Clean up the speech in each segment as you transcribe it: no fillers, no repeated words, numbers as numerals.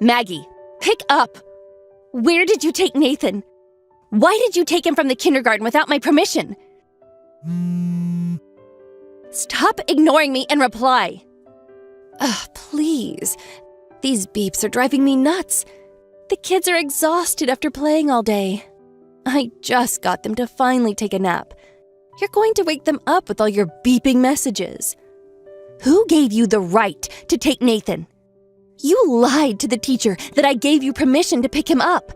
Maggie, pick up! Where did you take Nathan? Why did you take him from the kindergarten without my permission? Stop ignoring me and reply. Ugh, please. These beeps are driving me nuts. The kids are exhausted after playing all day. I just got them to finally take a nap. You're going to wake them up with all your beeping messages. Who gave you the right to take Nathan? You lied to the teacher that I gave you permission to pick him up.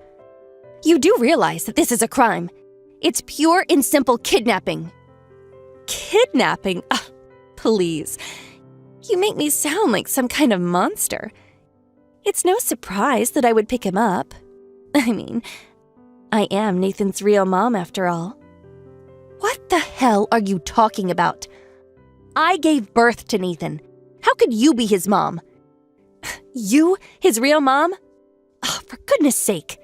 You do realize that this is a crime. It's pure and simple kidnapping. Kidnapping? Please. You make me sound like some kind of monster. It's no surprise that I would pick him up. I mean, I am Nathan's real mom after all. What the hell are you talking about? I gave birth to Nathan. How could you be his mom? You, his real mom? Oh, for goodness sake.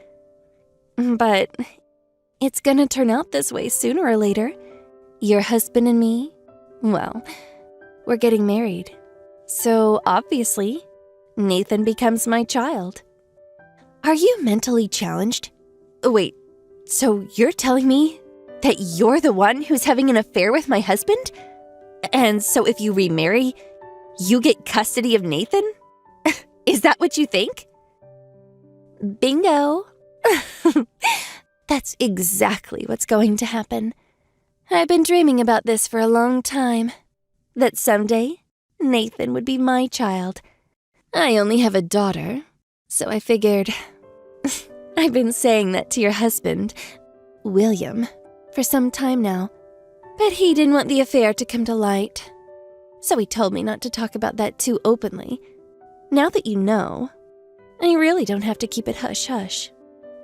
But it's gonna turn out this way sooner or later. Your husband and me, well, we're getting married. So obviously, Nathan becomes my child. Are you mentally challenged? Wait, so you're telling me that you're the one who's having an affair with my husband? And so if you remarry, you get custody of Nathan? Is that what you think? Bingo. That's exactly what's going to happen. I've been dreaming about this for a long time. That someday, Nathan would be my child. I only have a daughter, so I figured... I've been saying that to your husband, William, for some time now. But he didn't want the affair to come to light. So he told me not to talk about that too openly. Now that you know, I really don't have to keep it hush-hush.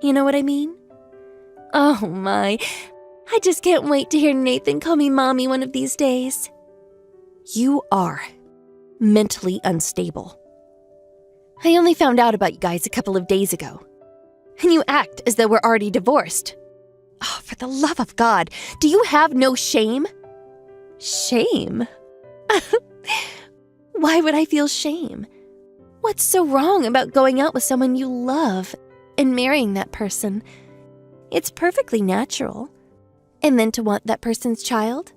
You know what I mean? Oh my, I just can't wait to hear Nathan call me Mommy one of these days. You are mentally unstable. I only found out about you guys a couple of days ago. And you act as though we're already divorced. Oh, for the love of God, do you have no shame? Shame? Why would I feel shame? What's so wrong about going out with someone you love and marrying that person? It's perfectly natural. And then to want that person's child?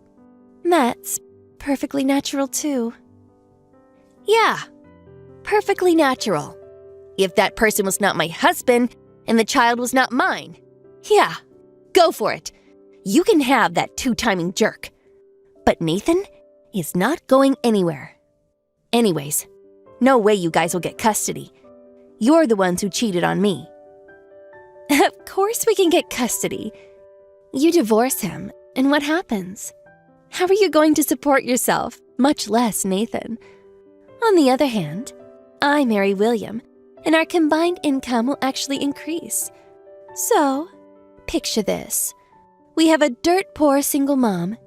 That's perfectly natural too. Yeah, perfectly natural. If that person was not my husband and the child was not mine, yeah, go for it. You can have that two-timing jerk. But Nathan is not going anywhere. Anyways, no way you guys will get custody. You're the ones who cheated on me. Of course we can get custody. You divorce him, and what happens? How are you going to support yourself, much less Nathan? On the other hand, I marry William, and our combined income will actually increase. So, picture this. We have a dirt-poor single mom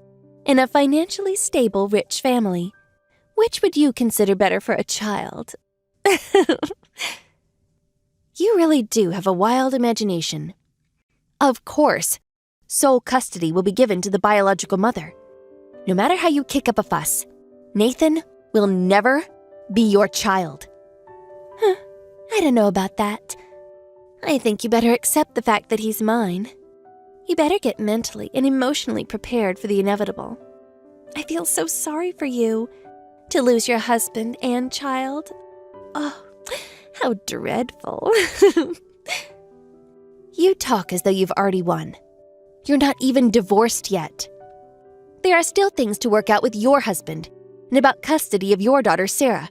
and a financially stable rich family. Which would you consider better for a child? You really do have a wild imagination. Of course, sole custody will be given to the biological mother. No matter how you kick up a fuss, Nathan will never be your child. I don't know about that. I think you better accept the fact that he's mine. You better get mentally and emotionally prepared for the inevitable. I feel so sorry for you. To lose your husband and child. Oh, how dreadful. You talk as though you've already won. You're not even divorced yet. There are still things to work out with your husband and about custody of your daughter, Sarah.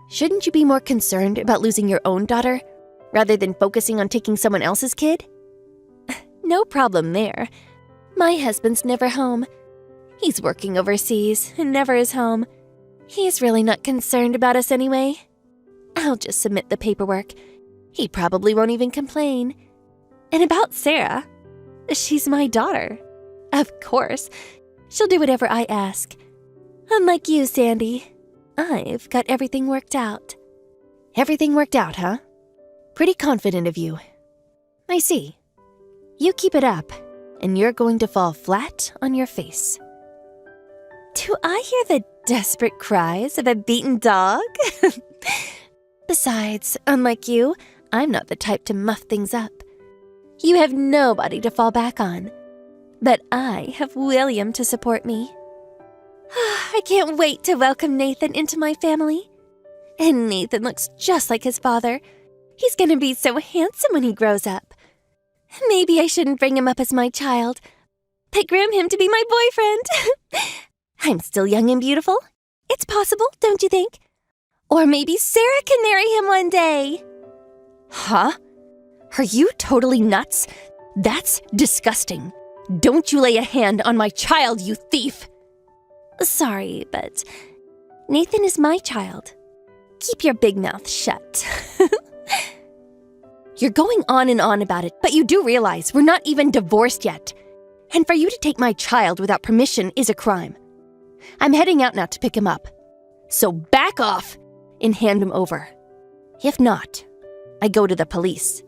Shouldn't you be more concerned about losing your own daughter rather than focusing on taking someone else's kid? No problem there. My husband's never home. He's working overseas and never is home. He's really not concerned about us anyway. I'll just submit the paperwork. He probably won't even complain. And about Sarah, she's my daughter. Of course, she'll do whatever I ask. Unlike you, Sandy, I've got everything worked out. Everything worked out, huh? Pretty confident of you. I see. You keep it up, and you're going to fall flat on your face. Do I hear the desperate cries of a beaten dog? Besides, unlike you, I'm not the type to muff things up. You have nobody to fall back on. But I have William to support me. I can't wait to welcome Nathan into my family. And Nathan looks just like his father. He's gonna be so handsome when he grows up. Maybe I shouldn't bring him up as my child, but groom him to be my boyfriend. I'm still young and beautiful. It's possible, don't you think? Or maybe Sarah can marry him one day. Huh? Are you totally nuts? That's disgusting. Don't you lay a hand on my child, you thief! Sorry, but Nathan is my child. Keep your big mouth shut. You're going on and on about it, but you do realize we're not even divorced yet. And for you to take my child without permission is a crime. I'm heading out now to pick him up. So back off and hand him over. If not, I go to the police.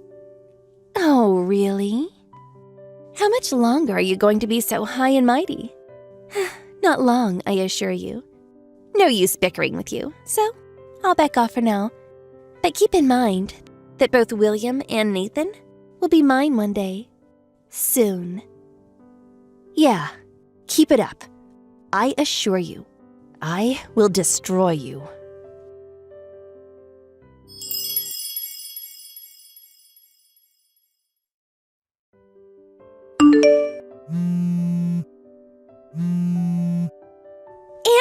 Oh, really? How much longer are you going to be so high and mighty? Not long, I assure you. No use bickering with you, so I'll back off for now. But keep in mind that both William and Nathan will be mine one day. Soon. Yeah, keep it up. I assure you, I will destroy you.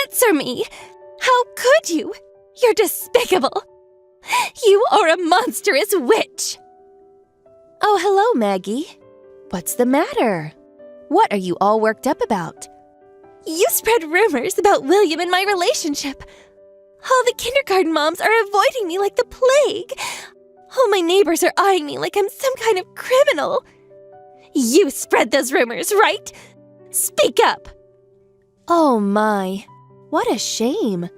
Answer me! How could you? You're despicable! You are a monstrous witch! Oh, hello, Maggie. What's the matter? What are you all worked up about? You spread rumors about William and my relationship. All the kindergarten moms are avoiding me like the plague. All my neighbors are eyeing me like I'm some kind of criminal. You spread those rumors, right? Speak up! Oh my, what a shame.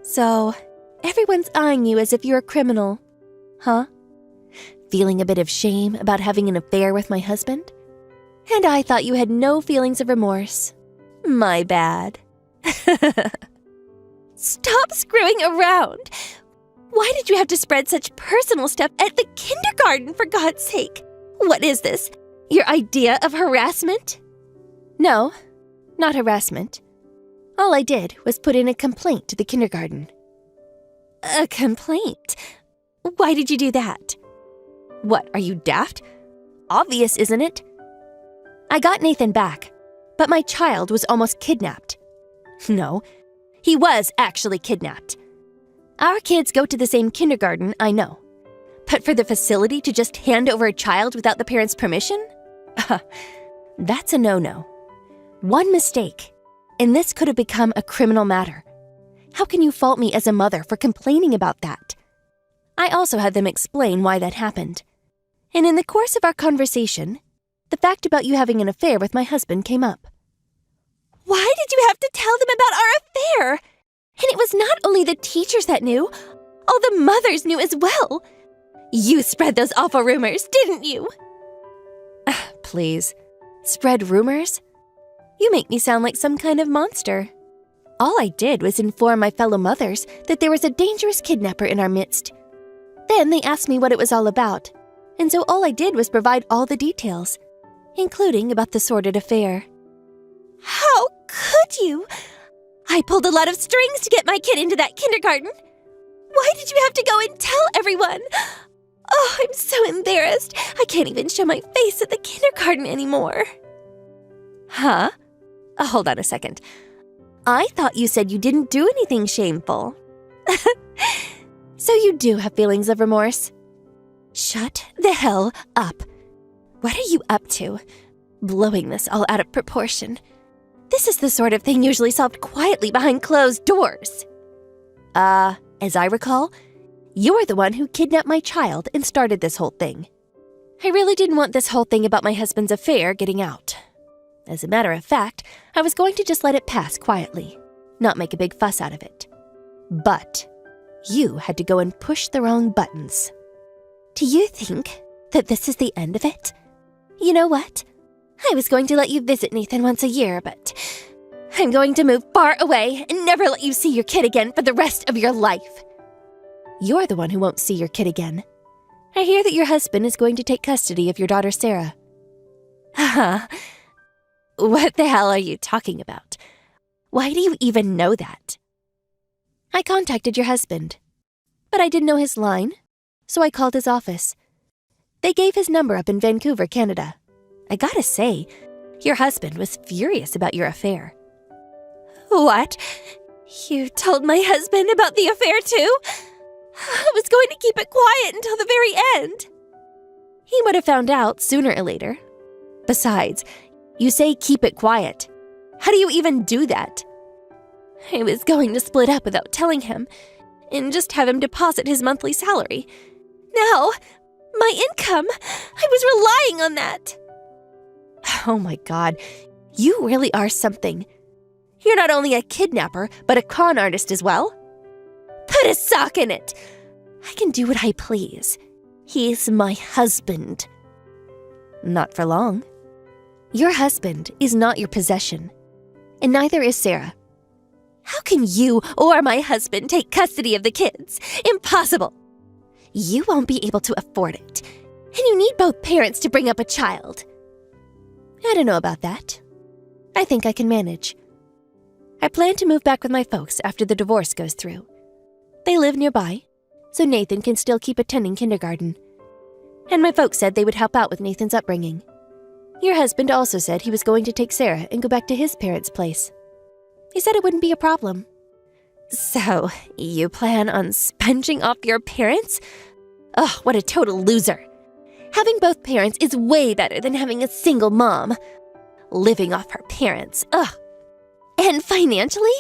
So, everyone's eyeing you as if you're a criminal, huh? Feeling a bit of shame about having an affair with my husband? And I thought you had no feelings of remorse. My bad. Stop screwing around! Why did you have to spread such personal stuff at the kindergarten, for God's sake? What is this? Your idea of harassment? No, not harassment. All I did was put in a complaint to the kindergarten. A complaint? Why did you do that? What, are you daft? Obvious, isn't it? I got Nathan back, but my child was almost kidnapped. No, he was actually kidnapped. Our kids go to the same kindergarten, I know. But for the facility to just hand over a child without the parents' permission? That's a no-no. One mistake, and this could have become a criminal matter. How can you fault me as a mother for complaining about that? I also had them explain why that happened. And in the course of our conversation, the fact about you having an affair with my husband came up. Why did you have to tell them about our affair? And it was not only the teachers that knew, all the mothers knew as well. You spread those awful rumors, didn't you? Please, spread rumors? You make me sound like some kind of monster. All I did was inform my fellow mothers that there was a dangerous kidnapper in our midst. Then they asked me what it was all about, and so all I did was provide all the details, including about the sordid affair. How could you? I pulled a lot of strings to get my kid into that kindergarten. Why did you have to go and tell everyone? Oh, I'm so embarrassed. I can't even show my face at the kindergarten anymore. Huh? Hold on a second. I thought you said you didn't do anything shameful. So you do have feelings of remorse? Shut the hell up. What are you up to? Blowing this all out of proportion. This is the sort of thing usually solved quietly behind closed doors. As I recall, you're the one who kidnapped my child and started this whole thing. I really didn't want this whole thing about my husband's affair getting out. As a matter of fact, I was going to just let it pass quietly, not make a big fuss out of it. But you had to go and push the wrong buttons. Do you think that this is the end of it? You know what? I was going to let you visit Nathan once a year, but I'm going to move far away and never let you see your kid again for the rest of your life. You're the one who won't see your kid again. I hear that your husband is going to take custody of your daughter Sarah. Haha. What the hell are you talking about? Why do you even know that? I contacted your husband, but I didn't know his line, so I called his office. They gave his number up in Vancouver, Canada. I gotta say, your husband was furious about your affair. What? You told my husband about the affair too? I was going to keep it quiet until the very end. He would have found out sooner or later. Besides, you say keep it quiet. How do you even do that? I was going to split up without telling him and just have him deposit his monthly salary. Now, my income, I was relying on that. Oh my God, you really are something. You're not only a kidnapper, but a con artist as well. Put a sock in it. I can do what I please. He's my husband. Not for long. Your husband is not your possession, and neither is Sarah. How can you or my husband take custody of the kids? Impossible. You won't be able to afford it, and you need both parents to bring up a child. I don't know about that. I think I can manage. I plan to move back with my folks after the divorce goes through. They live nearby, so Nathan can still keep attending kindergarten. And my folks said they would help out with Nathan's upbringing. Your husband also said he was going to take Sarah and go back to his parents' place. He said it wouldn't be a problem. So, you plan on sponging off your parents? Oh, what a total loser. Having both parents is way better than having a single mom. Living off her parents, ugh. And financially?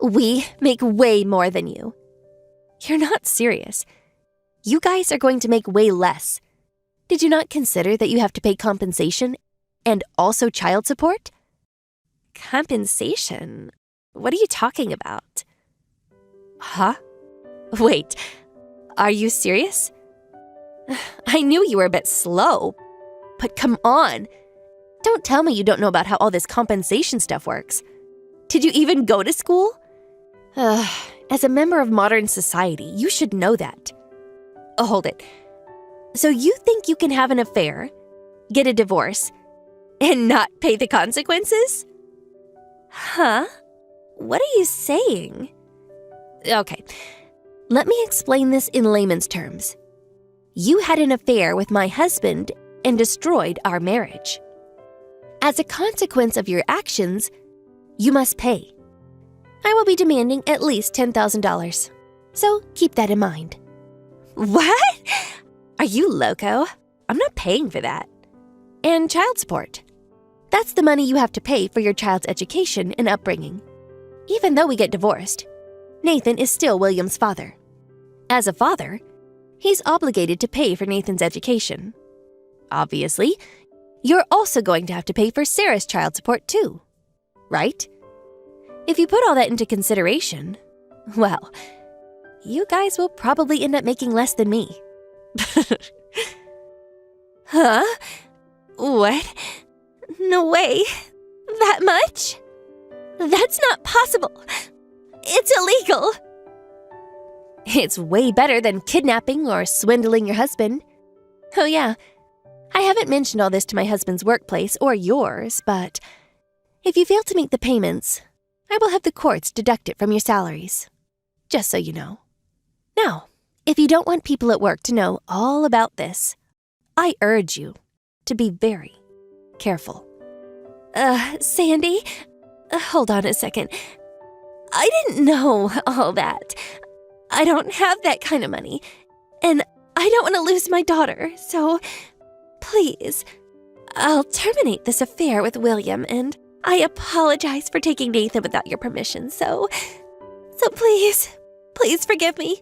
We make way more than you. You're not serious. You guys are going to make way less. Did you not consider that you have to pay compensation and also child support? Compensation? What are you talking about? Huh? Wait, are you serious? I knew you were a bit slow, but come on. Don't tell me you don't know about how all this compensation stuff works. Did you even go to school? As a member of modern society, you should know that. Oh, hold it. So you think you can have an affair, get a divorce, and not pay the consequences? Huh? What are you saying? Okay, let me explain this in layman's terms. You had an affair with my husband and destroyed our marriage. As a consequence of your actions, you must pay. I will be demanding at least $10,000. So keep that in mind. What? Are you loco? I'm not paying for that. And child support. That's the money you have to pay for your child's education and upbringing. Even though we get divorced, Nathan is still William's father. As a father, he's obligated to pay for Nathan's education. Obviously, you're also going to have to pay for Sarah's child support too, right? If you put all that into consideration, well, you guys will probably end up making less than me. Huh? What? No way. That much? That's not possible. It's illegal. It's way better than kidnapping or swindling your husband. Oh yeah, I haven't mentioned all this to my husband's workplace or yours, but if you fail to make the payments, I will have the courts deduct it from your salaries. Just so you know. Now, if you don't want people at work to know all about this, I urge you to be very careful. Sandy, hold on a second. I didn't know all that. I don't have that kind of money, and I don't want to lose my daughter, so please, I'll terminate this affair with William, and I apologize for taking Nathan without your permission, so please forgive me.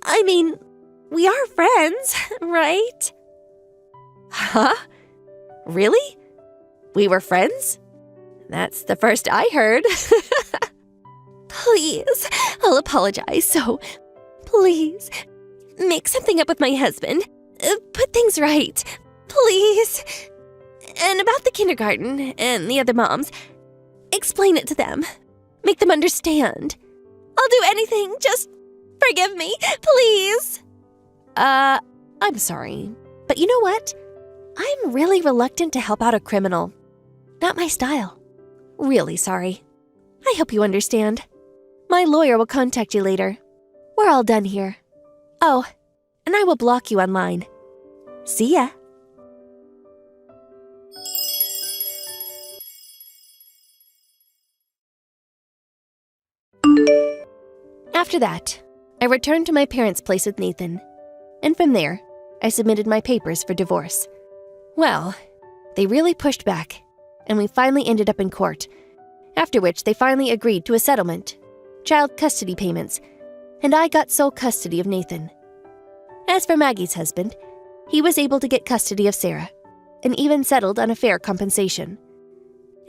I mean, we are friends, right? Huh? Really? We were friends? That's the first I heard. Please, I'll apologize, so please, make something up with my husband. Put things right, please. And about the kindergarten and the other moms, explain it to them. Make them understand. I'll do anything, just forgive me, please. I'm sorry, but you know what? I'm really reluctant to help out a criminal. Not my style. Really sorry. I hope you understand. My lawyer will contact you later. We're all done here. Oh, and I will block you online. See ya. After that, I returned to my parents' place with Nathan. And from there, I submitted my papers for divorce. Well, they really pushed back, and we finally ended up in court, after which they finally agreed to a settlement, child custody payments, and I got sole custody of Nathan. As for Maggie's husband, he was able to get custody of Sarah, and even settled on a fair compensation.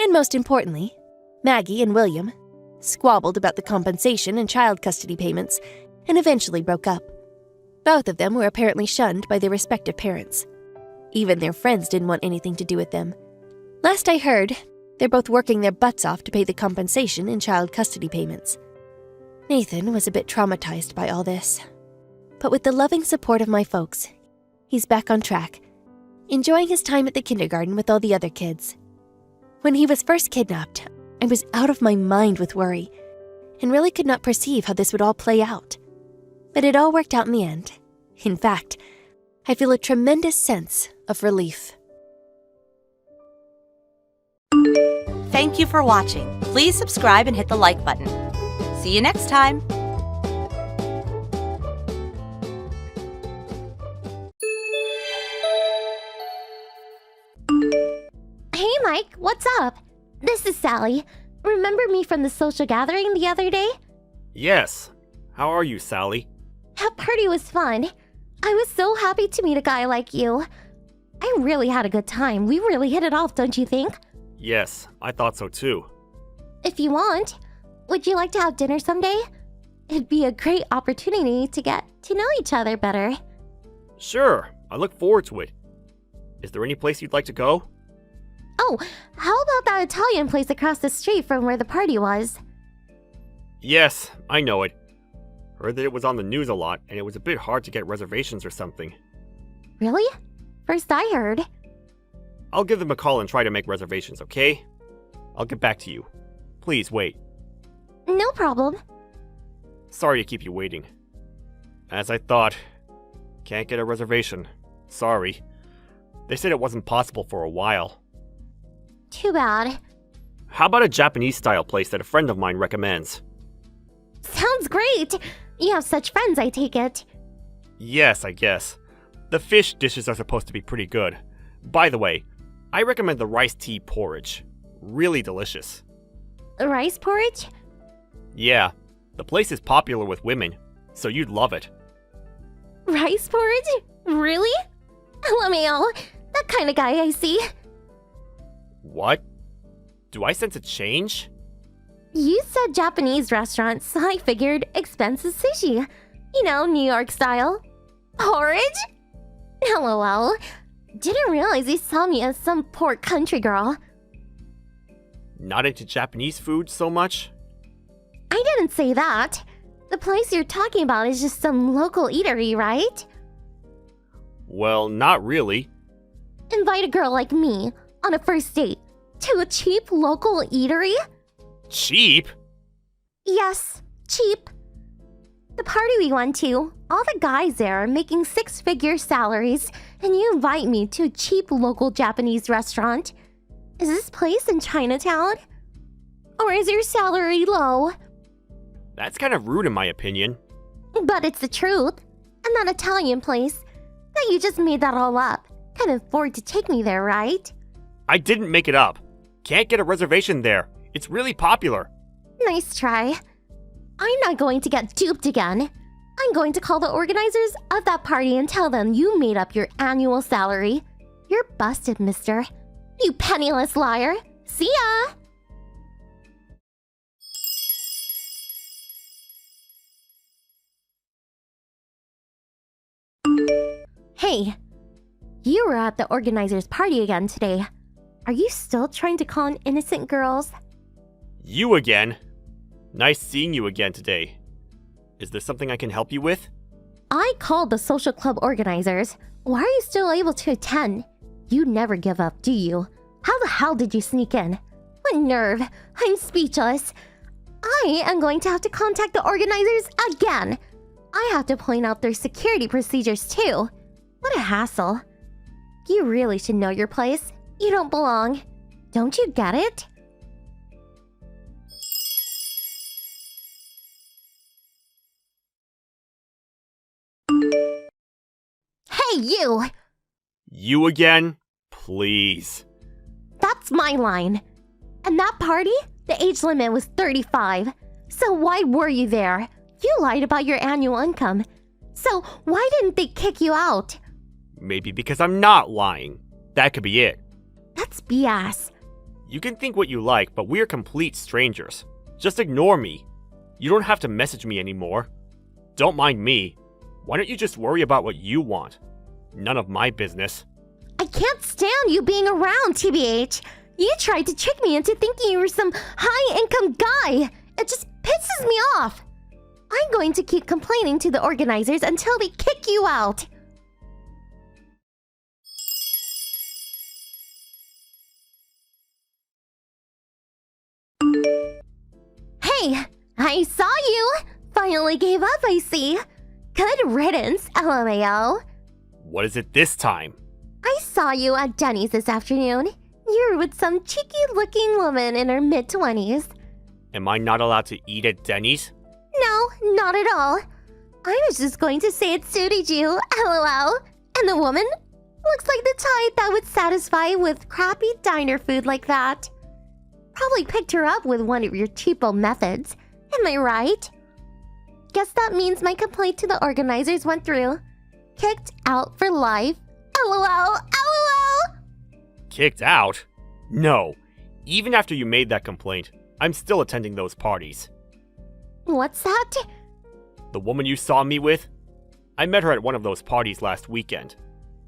And most importantly, Maggie and William squabbled about the compensation and child custody payments, and eventually broke up. Both of them were apparently shunned by their respective parents. Even their friends didn't want anything to do with them. Last I heard, they're both working their butts off to pay the compensation and child custody payments. Nathan was a bit traumatized by all this. But with the loving support of my folks, he's back on track, enjoying his time at the kindergarten with all the other kids. When he was first kidnapped, I was out of my mind with worry, and really could not perceive how this would all play out. But it all worked out in the end. In fact, I feel a tremendous sense of relief. Thank you for watching. Please subscribe and hit the like button. See you next time. Hey Mike, what's up? This is Sally. Remember me from the social gathering the other day? Yes. How are you, Sally? That party was fun. I was so happy to meet a guy like you. I really had a good time. We really hit it off, don't you think? Yes, I thought so too. If you want, would you like to have dinner someday? It'd be a great opportunity to get to know each other better. Sure, I look forward to it. Is there any place you'd like to go? Oh, how about that Italian place across the street from where the party was? Yes, I know it. Heard that it was on the news a lot, and it was a bit hard to get reservations or something. Really? First I heard. I'll give them a call and try to make reservations, okay? I'll get back to you. Please wait. No problem. Sorry to keep you waiting. As I thought, can't get a reservation. Sorry. They said it wasn't possible for a while. Too bad. How about a Japanese-style place that a friend of mine recommends? Sounds great! You have such friends, I take it. Yes, I guess. The fish dishes are supposed to be pretty good. By the way, I recommend the rice tea porridge. Really delicious. Rice porridge? Yeah, the place is popular with women, so you'd love it. Rice porridge? Really? LMAO, that kind of guy I see. What? Do I sense a change? You said Japanese restaurant, so I figured expensive sushi. You know, New York style. Porridge? LOL. Didn't realize you saw me as some poor country girl. Not into Japanese food so much? I didn't say that. The place you're talking about is just some local eatery, right? Well, not really. Invite a girl like me on a first date to a cheap local eatery? Cheap? Yes, cheap. The party we went to, all the guys there are making six-figure salaries, and you invite me to a cheap local Japanese restaurant. Is this place in Chinatown? Or is your salary low? That's kind of rude in my opinion. But it's the truth. And that Italian place, that you just made that all up, can afford to take me there, right? I didn't make it up. Can't get a reservation there. It's really popular. Nice try. I'm not going to get duped again. I'm going to call the organizers of that party and tell them you made up your annual salary. You're busted, mister. You penniless liar. See ya! Hey, you were at the organizers' party again today. Are you still trying to con innocent girls? You again? Nice seeing you again today. Is there something I can help you with? I called the social club organizers. Why are you still able to attend? You never give up, do you? How the hell did you sneak in? What nerve? I'm speechless. I am going to have to contact the organizers again. I have to point out their security procedures too. What a hassle. You really should know your place. You don't belong. Don't you get it? Hey, you! You again? Please. That's my line. And that party, the age limit was 35. So why were you there? You lied about your annual income. So why didn't they kick you out? Maybe because I'm not lying. That could be it. That's BS. You can think what you like, but we're complete strangers. Just ignore me. You don't have to message me anymore. Don't mind me. Why don't you just worry about what you want? None of my business. I can't stand you being around, TBH. You tried to trick me into thinking you were some high-income guy. It just pisses me off. I'm going to keep complaining to the organizers until they kick you out. Hey, I saw you. Finally gave up, I see. Good riddance, LMAO. What is it this time? I saw you at Denny's this afternoon. You're with some cheeky-looking woman in her mid-20s. Am I not allowed to eat at Denny's? No, not at all. I was just going to say it suited you, LOL. And the woman looks like the type that would satisfy with crappy diner food like that. Probably picked her up with one of your cheapo methods. Am I right? Guess that means my complaint to the organizers went through. Kicked out for life. LOL, LOL! Kicked out? No. Even after you made that complaint, I'm still attending those parties. What's that? The woman you saw me with? I met her at one of those parties last weekend.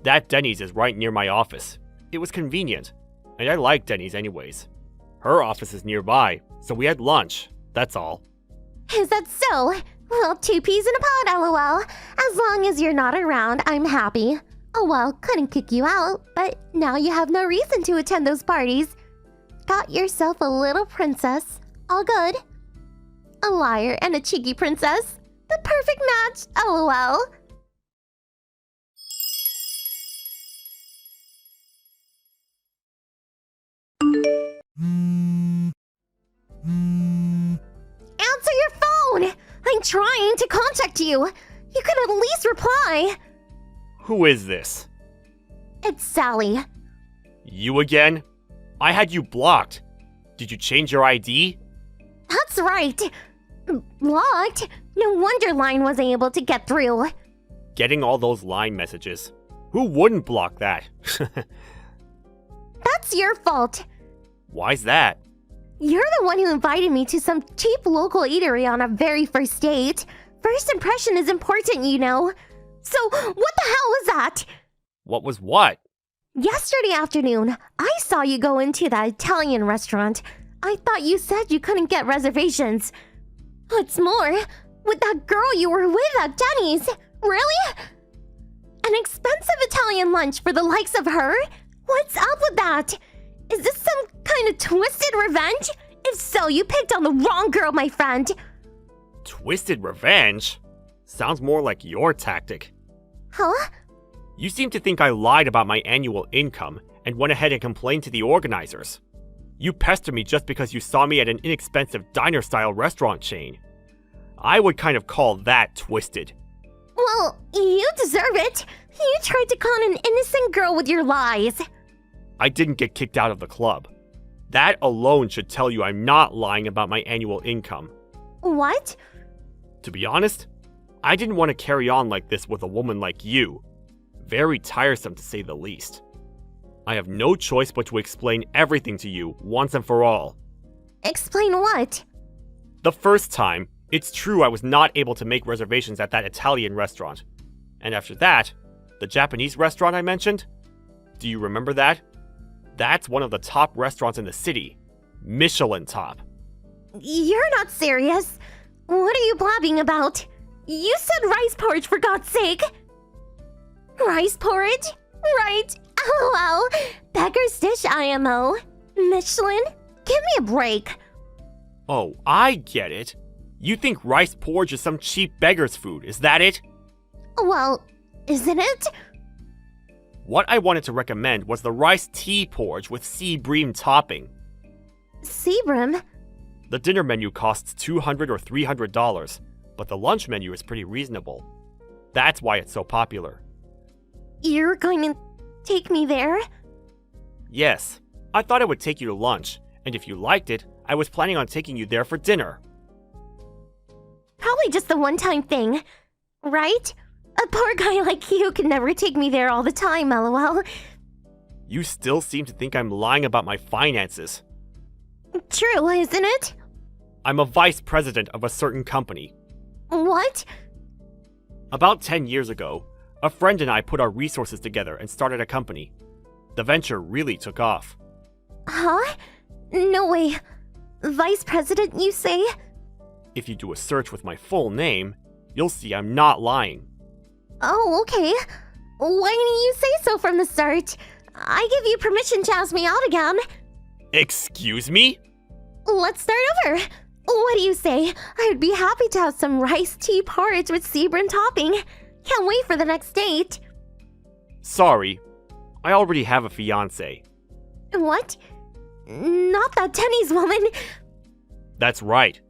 That Denny's is right near my office. It was convenient, and I like Denny's anyways. Her office is nearby, so we had lunch, that's all. Is that so? Well, 2 peas in a pod, LOL. As long as you're not around, I'm happy. Oh well, couldn't kick you out, but now you have no reason to attend those parties. Got yourself a little princess. All good. A liar and a cheeky princess. The perfect match, LOL. Answer your phone! I'm trying to contact you. You could at least reply. Who is this? It's Sally. You again? I had you blocked. Did you change your ID? That's right. Blocked? No wonder Line wasn't able to get through. Getting all those line messages. Who wouldn't block that? That's your fault. Why's that? You're the one who invited me to some cheap local eatery on our very first date. First impression is important, you know. So, what the hell was that? What was what? Yesterday afternoon, I saw you go into that Italian restaurant. I thought you said you couldn't get reservations. What's more, with that girl you were with at Denny's. Really? An expensive Italian lunch for the likes of her? What's up with that? Is this some kind of twisted revenge? If so, you picked on the wrong girl, my friend. Twisted revenge? Sounds more like your tactic. Huh? You seem to think I lied about my annual income and went ahead and complained to the organizers. You pestered me just because you saw me at an inexpensive diner-style restaurant chain. I would kind of call that twisted. Well, you deserve it. You tried to con an innocent girl with your lies. I didn't get kicked out of the club. That alone should tell you I'm not lying about my annual income. What? To be honest, I didn't want to carry on like this with a woman like you. Very tiresome to say the least. I have no choice but to explain everything to you once and for all. Explain what? The first time, it's true I was not able to make reservations at that Italian restaurant. And after that, the Japanese restaurant I mentioned? Do you remember that? That's one of the top restaurants in the city. Michelin top. You're not serious. What are you blabbing about? You said rice porridge for God's sake! Rice porridge? Right. LOL. Beggar's dish IMO. Michelin? Give me a break. Oh, I get it. You think rice porridge is some cheap beggar's food, is that it? Well, isn't it? What I wanted to recommend was the rice tea porridge with sea bream topping. Seabrim? The dinner menu costs $200 or $300, but the lunch menu is pretty reasonable. That's why it's so popular. You're going to take me there? Yes, I thought I would take you to lunch, and if you liked it, I was planning on taking you there for dinner. Probably just a one-time thing, right? A poor guy like you can never take me there all the time, LOL. You still seem to think I'm lying about my finances. True, isn't it? I'm a vice president of a certain company. What? About 10 years ago, a friend and I put our resources together and started a company. The venture really took off. Huh? No way. Vice President, you say? If you do a search with my full name, you'll see I'm not lying. Oh, okay. Why didn't you say so from the start? I give you permission to ask me out again. Excuse me? Let's start over. What do you say? I would be happy to have some rice tea porridge with Seabrim topping. Can't wait for the next date. Sorry, I already have a fiancé. What? Not that Denny's woman. That's right.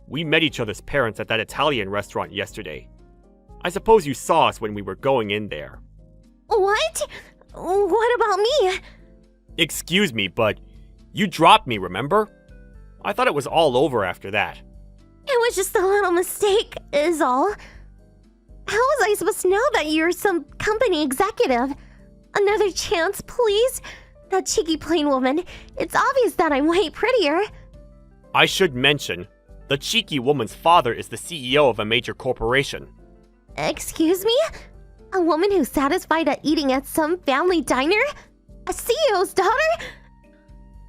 We met each other's parents at that Italian restaurant yesterday. I suppose you saw us when we were going in there. What? What about me? Excuse me, but you dropped me, remember? I thought it was all over after that. It was just a little mistake, is all. How was I supposed to know that you're some company executive? Another chance, please? That cheeky plain woman. It's obvious that I'm way prettier. I should mention, the cheeky woman's father is the CEO of a major corporation. Excuse me? A woman who's satisfied at eating at some family diner? A CEO's daughter?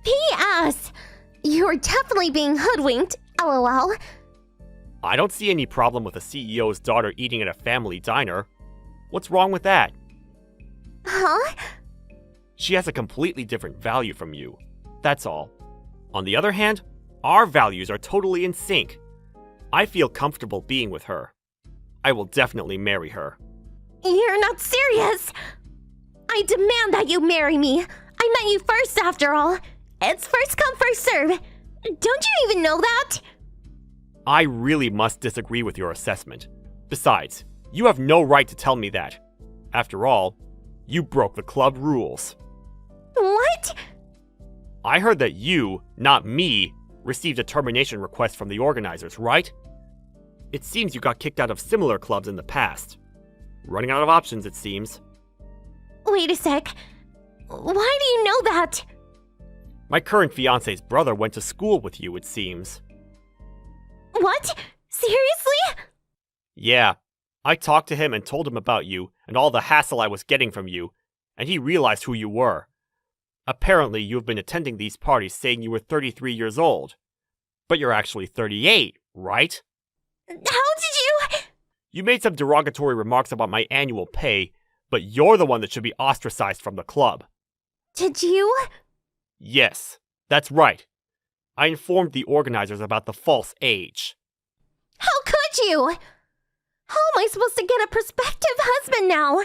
P.S. You're definitely being hoodwinked, LOL. I don't see any problem with a CEO's daughter eating at a family diner. What's wrong with that? Huh? She has a completely different value from you. That's all. On the other hand, our values are totally in sync. I feel comfortable being with her. I will definitely marry her. You're not serious! I demand that you marry me! I met you first, after all! It's first come, first serve! Don't you even know that? I really must disagree with your assessment. Besides, you have no right to tell me that. After all, you broke the club rules. What? I heard that you, not me, received a termination request from the organizers, right? It seems you got kicked out of similar clubs in the past. Running out of options, it seems. Wait a sec. Why do you know that? My current fiancé's brother went to school with you, it seems. What? Seriously? Yeah. I talked to him and told him about you and all the hassle I was getting from you, and he realized who you were. Apparently, you have been attending these parties saying you were 33 years old. But you're actually 38, right? How did you... You made some derogatory remarks about my annual pay, but you're the one that should be ostracized from the club. Did you? Yes, that's right. I informed the organizers about the false age. How could you? How am I supposed to get a prospective husband now?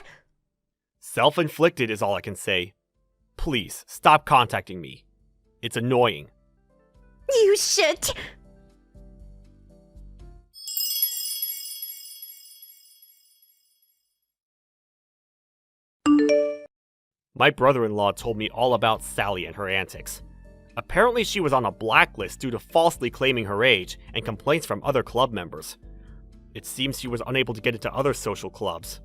Self-inflicted is all I can say. Please, stop contacting me. It's annoying. You shit. My brother-in-law told me all about Sally and her antics. Apparently she was on a blacklist due to falsely claiming her age and complaints from other club members. It seems she was unable to get into other social clubs.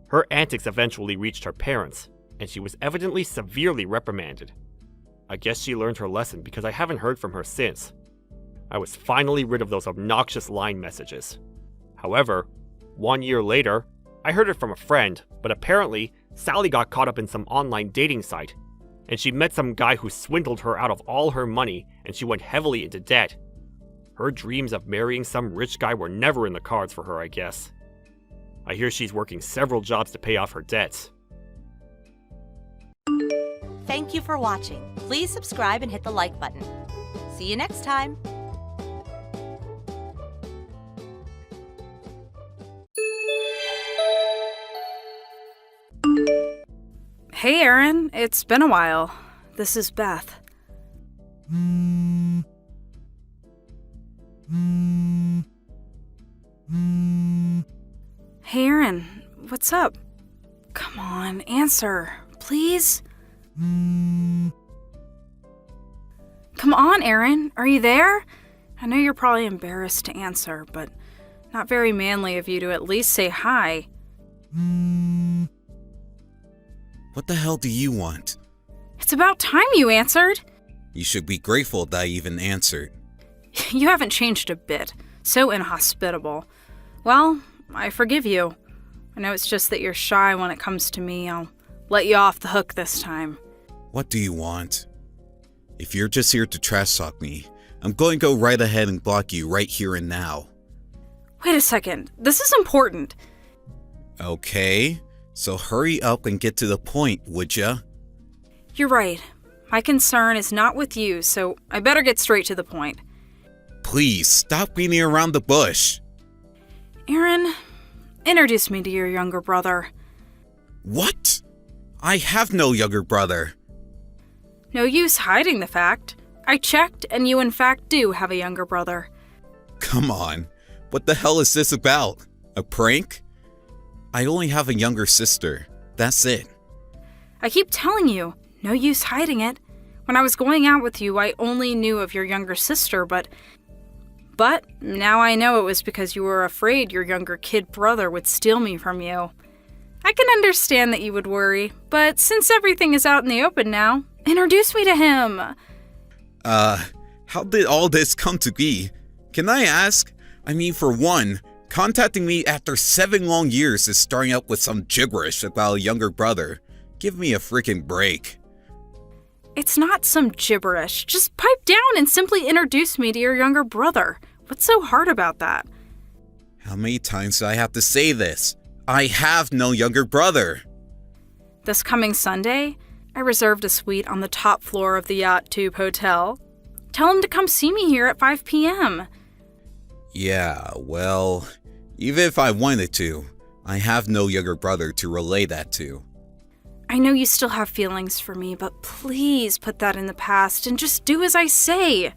Her antics eventually reached her parents, and she was evidently severely reprimanded. I guess she learned her lesson because I haven't heard from her since. I was finally rid of those obnoxious line messages. However, 1 year later, I heard it from a friend, but apparently Sally got caught up in some online dating site, and she met some guy who swindled her out of all her money, and she went heavily into debt. Her dreams of marrying some rich guy were never in the cards for her, I guess. I hear she's working several jobs to pay off her debts. Thank you for watching. Please subscribe and hit the like button. See you next time. Hey, Aaron. It's been a while. This is Beth. Hey, Aaron. What's up? Come on, answer. Please? Come on, Aaron. Are you there? I know you're probably embarrassed to answer, but not very manly of you to at least say hi. What the hell do you want? It's about time you answered. You should be grateful that I even answered. You haven't changed a bit. So inhospitable. Well, I forgive you. I know it's just that you're shy when it comes to me. I'll let you off the hook this time. What do you want? If you're just here to trash talk me, I'm going to go right ahead and block you right here and now. Wait a second. This is important. Okay, so hurry up and get to the point, would ya? You're right. My concern is not with you, so I better get straight to the point. Please, stop beating around the bush. Aaron, introduce me to your younger brother. What? I have no younger brother. No use hiding the fact. I checked, and you in fact do have a younger brother. Come on, what the hell is this about? A prank? I only have a younger sister. That's it. I keep telling you, no use hiding it. When I was going out with you, I only knew of your younger sister, but now I know it was because you were afraid your younger kid brother would steal me from you. I can understand that you would worry, but since everything is out in the open now, introduce me to him. How did all this come to be? Can I ask? I mean, for one, contacting me after 7 long years is starting up with some gibberish about a younger brother. Give me a freaking break. It's not some gibberish. Just pipe down and simply introduce me to your younger brother. What's so hard about that? How many times do I have to say this? I have no younger brother. This coming Sunday, I reserved a suite on the top floor of the Yacht Tube Hotel. Tell him to come see me here at 5 p.m. Yeah, well, even if I wanted to, I have no younger brother to relay that to. I know you still have feelings for me, but please put that in the past and just do as I say.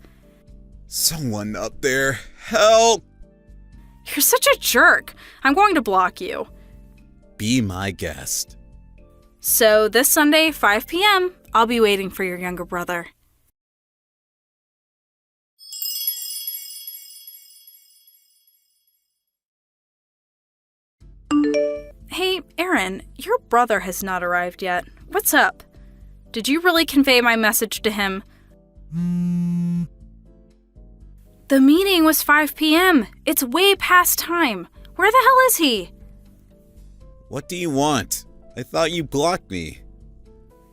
Someone up there, help! You're such a jerk. I'm going to block you. Be my guest. So this Sunday, 5 p.m., I'll be waiting for your younger brother. Hey, Aaron, your brother has not arrived yet. What's up? Did you really convey my message to him? The meeting was 5 p.m. It's way past time. Where the hell is he? What do you want? I thought you blocked me.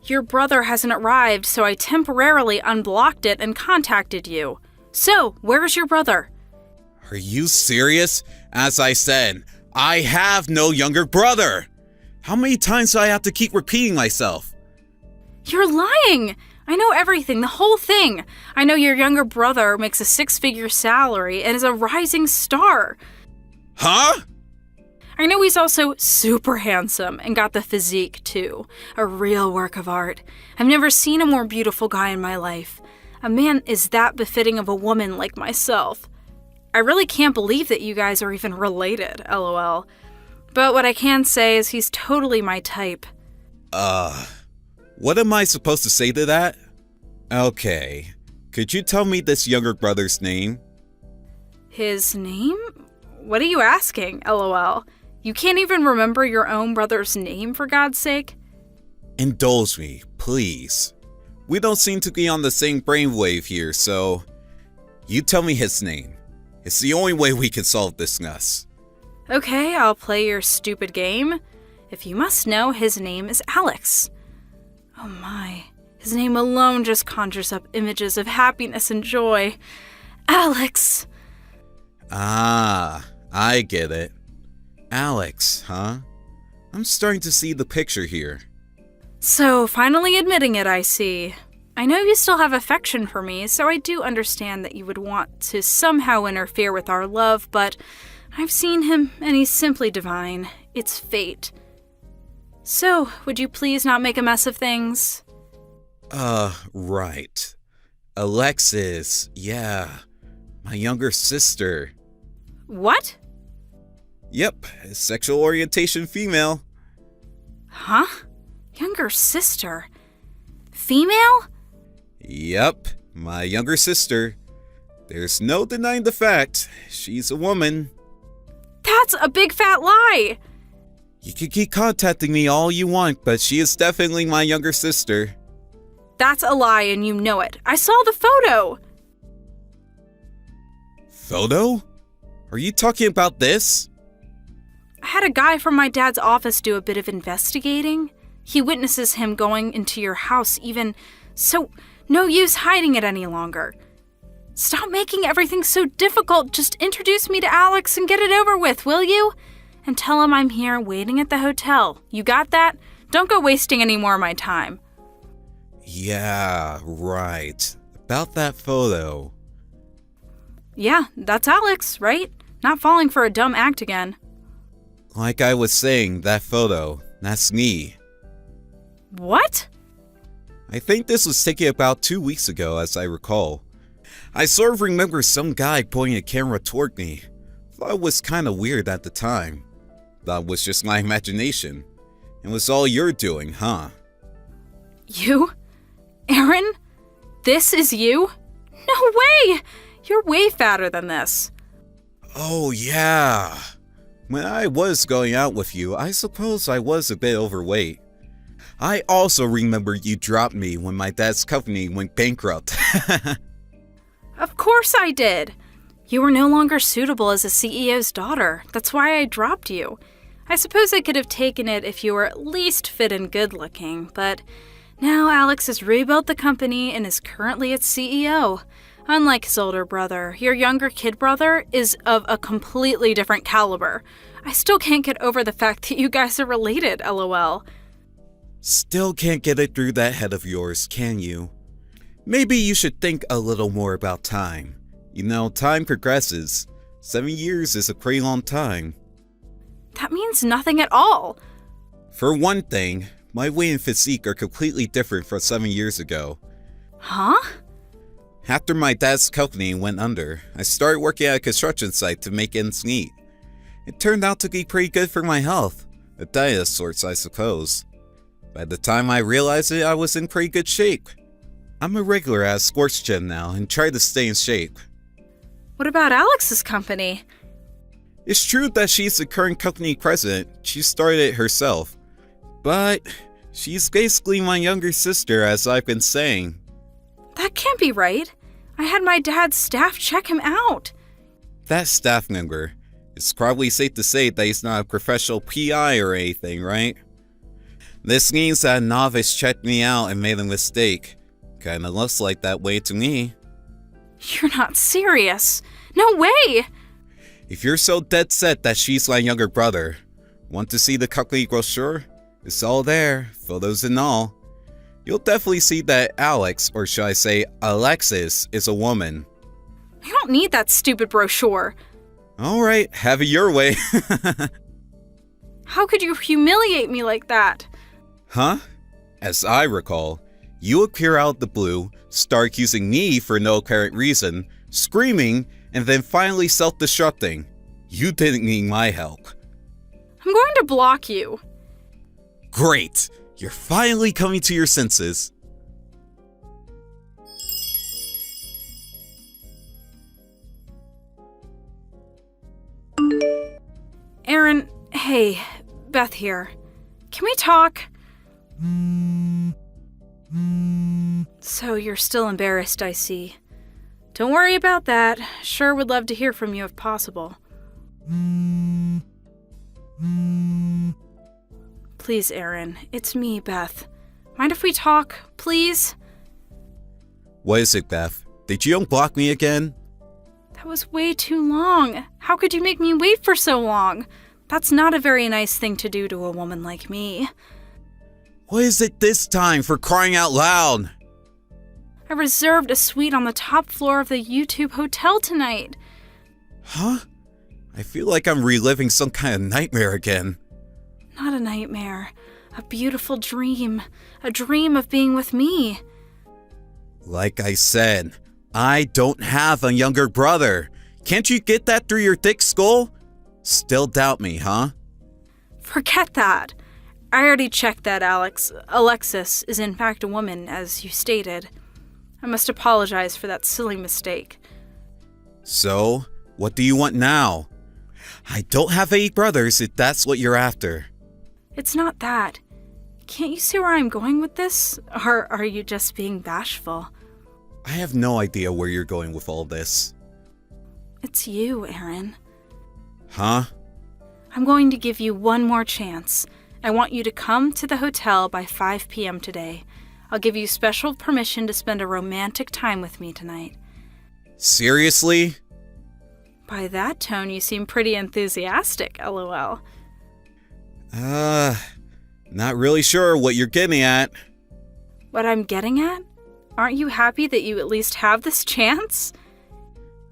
Your brother hasn't arrived, so I temporarily unblocked it and contacted you. So, where's your brother? Are you serious? As I said, I have no younger brother. How many times do I have to keep repeating myself? You're lying! I know everything, the whole thing. I know your younger brother makes a 6-figure salary and is a rising star. Huh? I know he's also super handsome and got the physique, too. A real work of art. I've never seen a more beautiful guy in my life. A man is that befitting of a woman like myself. I really can't believe that you guys are even related, lol. But what I can say is he's totally my type. What am I supposed to say to that? Okay, could you tell me this younger brother's name? His name? What are you asking, lol? You can't even remember your own brother's name, for God's sake? Indulge me, please. We don't seem to be on the same brainwave here, so you tell me his name. It's the only way we can solve this mess. Okay, I'll play your stupid game. If you must know, his name is Alex. Oh my, his name alone just conjures up images of happiness and joy. Alex! Ah, I get it. Alex, huh? I'm starting to see the picture here. So, finally admitting it, I see. I know you still have affection for me, so I do understand that you would want to somehow interfere with our love, but I've seen him, and he's simply divine. It's fate. So, would you please not make a mess of things? Right. Alexis, yeah. My younger sister. What? Yep, sexual orientation female. Huh? Younger sister? Female? Yep, my younger sister. There's no denying the fact, she's a woman. That's a big fat lie! You can keep contacting me all you want, but she is definitely my younger sister. That's a lie and you know it. I saw the photo! Photo? Are you talking about this? I had a guy from my dad's office do a bit of investigating. He witnesses him going into your house even, so no use hiding it any longer. Stop making everything so difficult. Just introduce me to Alex and get it over with, will you? And tell him I'm here waiting at the hotel. You got that? Don't go wasting any more of my time. Yeah, right. About that photo. Yeah, that's Alex, right? Not falling for a dumb act again. Like I was saying, that photo, that's me. What? I think this was taken about 2 weeks ago, as I recall. I sort of remember some guy pointing a camera toward me. Thought it was kind of weird at the time. Thought it was just my imagination. It was all you're doing, huh? You? Aaron? This is you? No way! You're way fatter than this. Oh yeah. When I was going out with you, I suppose I was a bit overweight. I also remember you dropped me when my dad's company went bankrupt. Of course I did. You were no longer suitable as a CEO's daughter. That's why I dropped you. I suppose I could have taken it if you were at least fit and good looking, but now Alex has rebuilt the company and is currently its CEO. Unlike his older brother, your younger kid brother is of a completely different caliber. I still can't get over the fact that you guys are related, LOL. Still can't get it through that head of yours, can you? Maybe you should think a little more about time. You know, time progresses. 7 years is a pretty long time. That means nothing at all. For one thing, my weight and physique are completely different from 7 years ago. Huh? After my dad's company went under, I started working at a construction site to make ends meet. It turned out to be pretty good for my health. A diet of sorts, I suppose. By the time I realized it, I was in pretty good shape. I'm a regular at a sports gym now and try to stay in shape. What about Alex's company? It's true that she's the current company president. She started it herself. But she's basically my younger sister, as I've been saying. That can't be right. I had my dad's staff check him out. That staff member. It's probably safe to say that he's not a professional PI or anything, right? This means that a novice checked me out and made a mistake. Kinda looks like that way to me. You're not serious. No way! If you're so dead set that she's my younger brother, want to see the company brochure? It's all there, photos and all. You'll definitely see that Alex, or should I say Alexis, is a woman. I don't need that stupid brochure. Alright, have it your way. How could you humiliate me like that? Huh? As I recall, you appear out of the blue, start accusing me for no apparent reason, screaming, and then finally self-destructing. You didn't need my help. I'm going to block you. Great! You're finally coming to your senses. Aaron, hey, Beth here. Can we talk? So you're still embarrassed, I see. Don't worry about that. Sure would love to hear from you if possible. Please, Aaron, it's me, Beth. Mind if we talk, please? What is it, Beth? Did you unblock me again? That That was way too long. How could you make me wait for so long? That's not a very nice thing to do to a woman like me. What is it this time, for crying out loud? I reserved a suite on the top floor of the YouTube hotel tonight. Huh? I feel like I'm reliving some kind of nightmare again. Not a nightmare. A beautiful dream. A dream of being with me. Like I said, I don't have a younger brother. Can't you get that through your thick skull? Still doubt me, huh? Forget that. I already checked that, Alex. Alexis is in fact a woman, as you stated. I must apologize for that silly mistake. So, what do you want now? I don't have any brothers if that's what you're after. It's not that. Can't you see where I'm going with this? Or are you just being bashful? I have no idea where you're going with all this. It's you, Aaron. Huh? I'm going to give you one more chance. I want you to come to the hotel by 5 p.m. today. I'll give you special permission to spend a romantic time with me tonight. Seriously? By that tone, you seem pretty enthusiastic, lol. Not really sure what you're getting at. What I'm getting at? Aren't you happy that you at least have this chance?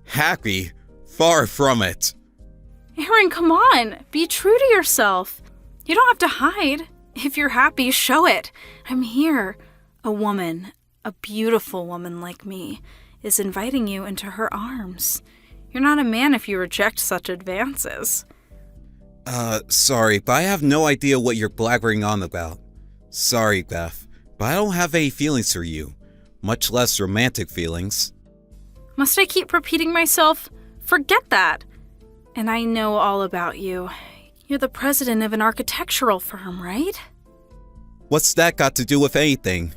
Happy? Far from it. Aaron, come on. Be true to yourself. You don't have to hide. If you're happy, show it. I'm here. A woman, a beautiful woman like me, is inviting you into her arms. You're not a man if you reject such advances. Sorry, but I have no idea what you're blabbering on about. Sorry, Beth, but I don't have any feelings for you, much less romantic feelings. Must I keep repeating myself? Forget that. And I know all about you. You're the president of an architectural firm, right? What's that got to do with anything?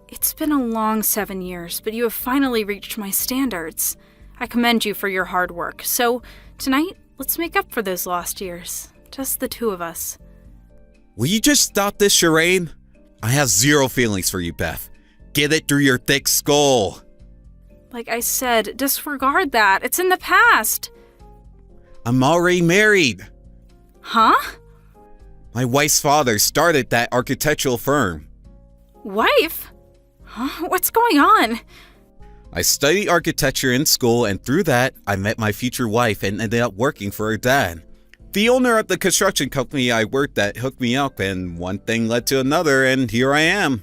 It's been a long 7 years, but you have finally reached my standards. I commend you for your hard work. So, tonight, let's make up for those lost years. Just the two of us. Will you just stop this charade? I have zero feelings for you, Beth. Get it through your thick skull. Like I said, disregard that. It's in the past. I'm already married. Huh? My wife's father started that architectural firm. Wife? Huh? What's going on? I studied architecture in school, and through that, I met my future wife and ended up working for her dad. The owner of the construction company I worked at hooked me up, and one thing led to another, and here I am.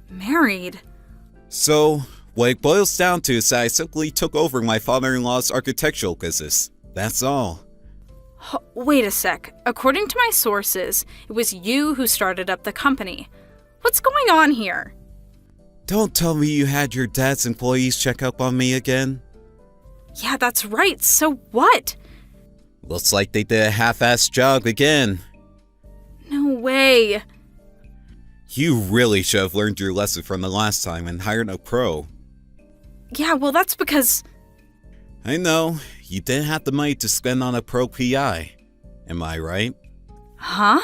Married? So, what it boils down to is that I simply took over my father-in-law's architectural business. That's all. Wait a sec. According to my sources, it was you who started up the company. What's going on here? Don't tell me you had your dad's employees check up on me again. Yeah, that's right. So what? Looks like they did a half-assed job again. No way. You really should have learned your lesson from the last time and hired a pro. Yeah, well, that's because... I know, you didn't have the money to spend on a pro PI. Am I right? Huh?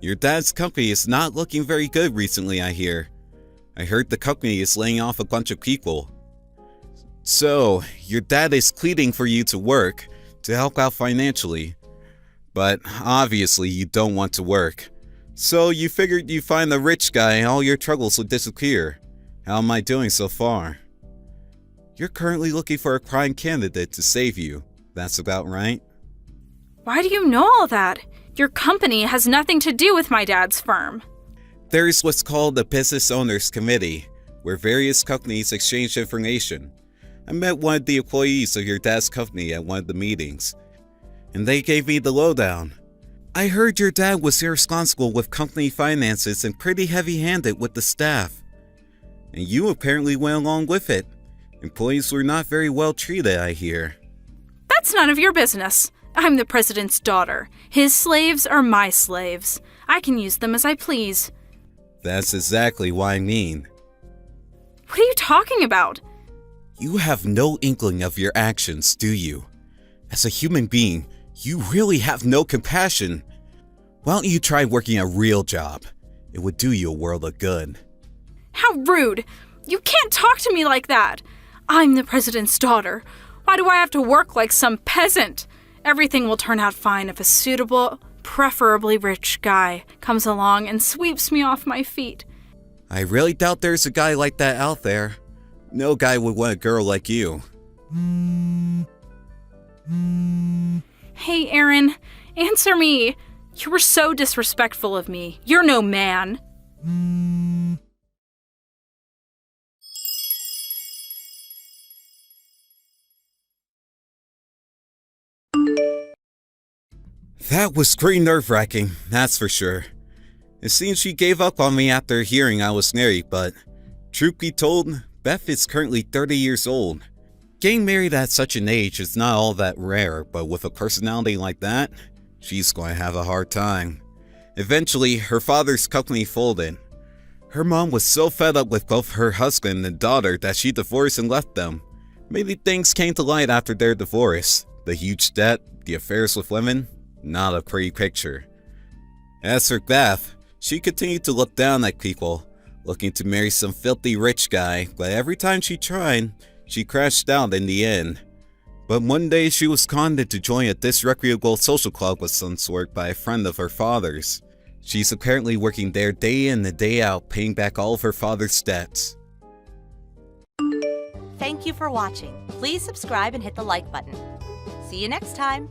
Your dad's company is not looking very good recently, I hear. I heard the company is laying off a bunch of people. So, your dad is pleading for you to work, to help out financially. But obviously you don't want to work. So you figured you find the rich guy and all your troubles would disappear. How am I doing so far? You're currently looking for a prime candidate to save you. That's about right? Why do you know all that? Your company has nothing to do with my dad's firm. There is what's called the Business Owners Committee, where various companies exchange information. I met one of the employees of your dad's company at one of the meetings, and they gave me the lowdown. I heard your dad was irresponsible with company finances and pretty heavy-handed with the staff. And you apparently went along with it. Employees were not very well treated, I hear. That's none of your business. I'm the president's daughter. His slaves are my slaves. I can use them as I please. That's exactly what I mean. What are you talking about? You have no inkling of your actions, do you? As a human being, you really have no compassion. Why don't you try working a real job? It would do you a world of good. How rude! You can't talk to me like that! I'm the president's daughter. Why do I have to work like some peasant? Everything will turn out fine if a suitable, preferably rich guy comes along and sweeps me off my feet. I really doubt there's a guy like that out there. No guy would want a girl like you. Hey, Aaron, answer me. You were so disrespectful of me. You're no man. That was pretty nerve-wracking, that's for sure. It seems she gave up on me after hearing I was married, but truth be told, Beth is currently 30 years old. Getting married at such an age is not all that rare, but with a personality like that, she's going to have a hard time. Eventually, her father's company folded. Her mom was so fed up with both her husband and daughter that she divorced and left them. Maybe things came to light after their divorce. The huge debt, the affairs with women, not a pretty picture. As for Beth, she continued to look down at people, looking to marry some filthy rich guy, but every time she tried, she crashed out in the end. But one day she was conned into joining a disreputable social club of some sort by a friend of her father's. She's apparently working there day in and day out, paying back all of her father's debts. Thank you for watching. Please subscribe and hit the like button. See you next time.